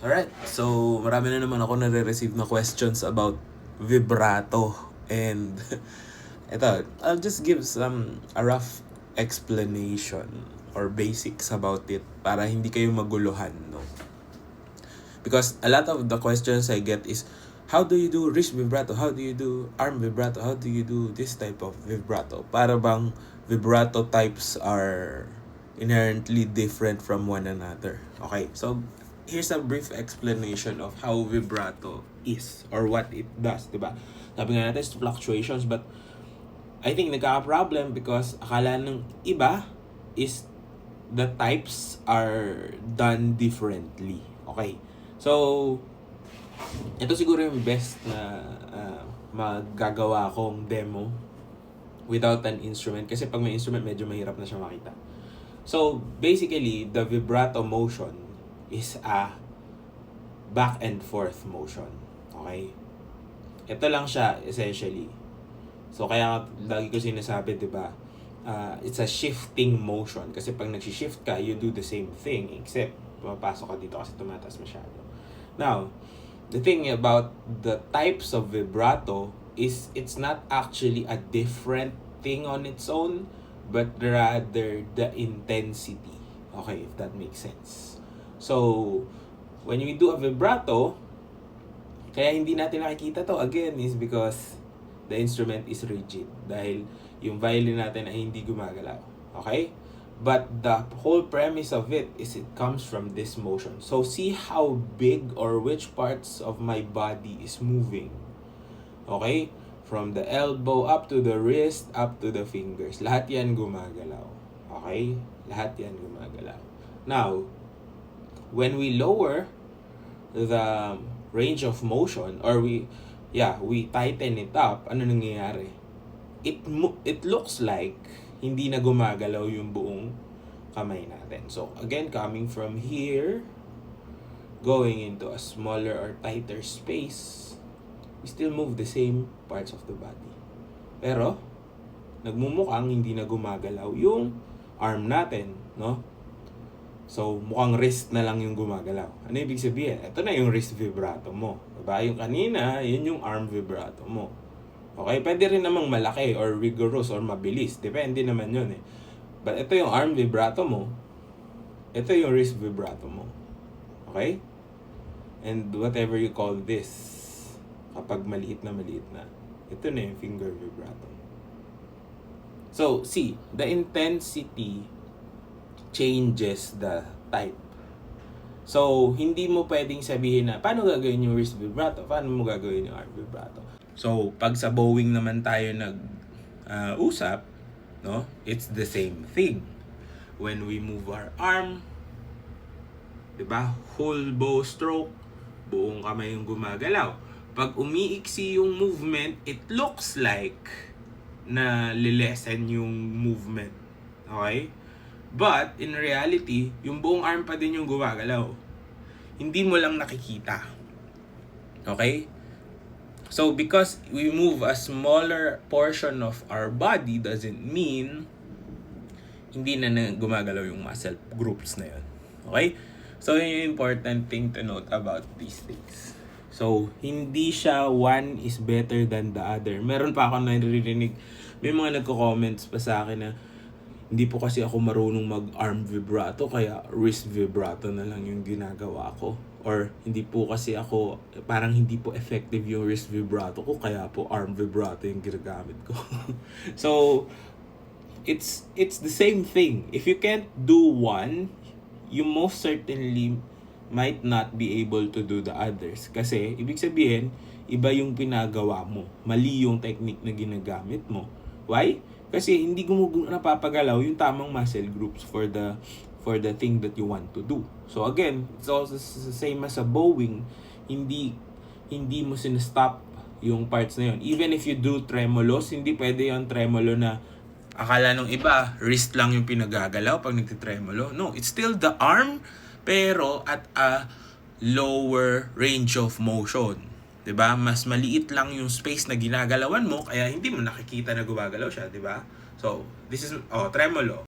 Alright, so marami na naman ako nare-receive na questions about vibrato. And ito, I'll just give a rough explanation or basics about it para hindi kayo maguluhan, no? Because a lot of the questions I get is, how do you do wrist vibrato? How do you do arm vibrato? How do you do this type of vibrato? Para bang vibrato types are inherently different from one another. Okay, so here's a brief explanation of how vibrato is or what it does, diba? Sabi nga natin, it's fluctuations, but I think nagkaka-problem because akala ng iba is the types are done differently. Okay, so ito siguro yung best na magagawa kong demo without an instrument. Kasi pag may instrument, medyo mahirap na siya makita. So, basically, the vibrato motion is a back and forth motion. Okay? Ito lang siya, essentially. So, kaya lagi ko sinasabi, diba, it's a shifting motion. Kasi pag nag-shift ka, you do the same thing, except pumapasok ka dito kasi tumataas masyado. Now, the thing about the types of vibrato is it's not actually a different thing on its own, but rather the intensity. Okay, if that makes sense. So, when we do a vibrato, kaya hindi natin nakikita to, again, is because the instrument is rigid. Dahil yung violin natin ay hindi gumagalaw. Okay? But the whole premise of it is it comes from this motion. So see how big or which parts of my body is moving. Okay? From the elbow up to the wrist, up to the fingers. Lahat yan gumagalaw. Okay? Lahat yan gumagalaw. Now, when we lower the range of motion or we tighten it up, ano nangyayari? It looks like hindi na gumagalaw yung buong kamay natin. So, again, coming from here, going into a smaller or tighter space, we still move the same parts of the body. Pero, nagmumukhang hindi na gumagalaw yung arm natin, no? So, mukhang wrist na lang yung gumagalaw. Ano ibig sabihin? Ito na yung wrist vibrato mo. Diba? Yung kanina, yun yung arm vibrato mo. Okay, pwede rin namang malaki or rigorous or mabilis. Depende naman yun eh. But ito yung arm vibrato mo. Ito yung wrist vibrato mo. Okay? And whatever you call this, kapag maliit na, ito na yung finger vibrato. So, see, the intensity changes the type. So, hindi mo pwedeng sabihin na, paano gagawin yung wrist vibrato? Paano mo gagawin yung arm vibrato? So, pag sa bowing naman tayo usap, no? It's the same thing. When we move our arm, 'di ba? Whole bow stroke, buong kamay yung gumagalaw. Pag umiiksi yung movement, it looks like na lilesen yung movement. Okay? But in reality, yung buong arm pa din yung gumagalaw. Hindi mo lang nakikita. Okay? So, because we move a smaller portion of our body doesn't mean hindi na gumagalaw yung muscle groups na yun. Okay? So, yun yung important thing to note about these things. So, hindi siya one is better than the other. Meron pa ako naririnig, may mga nagko-comments pa sa akin na hindi po kasi ako marunong mag-arm vibrato, kaya wrist vibrato na lang yung ginagawa ko. Or hindi po kasi ako, parang hindi po effective yung wrist vibrato ko, kaya po arm vibrato yung ginagamit ko. So, it's the same thing. If you can't do one, you most certainly might not be able to do the others. Kasi, ibig sabihin, iba yung pinagawa mo. Mali yung technique na ginagamit mo. Why? Kasi hindi napapagalaw yung tamang muscle groups for the thing that you want to do. So again, it's also the same as a bowing. Hindi mo sinastop yung parts na yun. Even if you do tremolos, hindi pwede yung tremolo na akala nung iba, wrist lang yung pinagagalaw pag nagtitremolo. No, it's still the arm, pero at a lower range of motion. 'Di ba? Mas maliit lang yung space na ginagalawan mo, kaya hindi mo nakikita na gumagalaw siya, 'di ba? So, this is tremolo.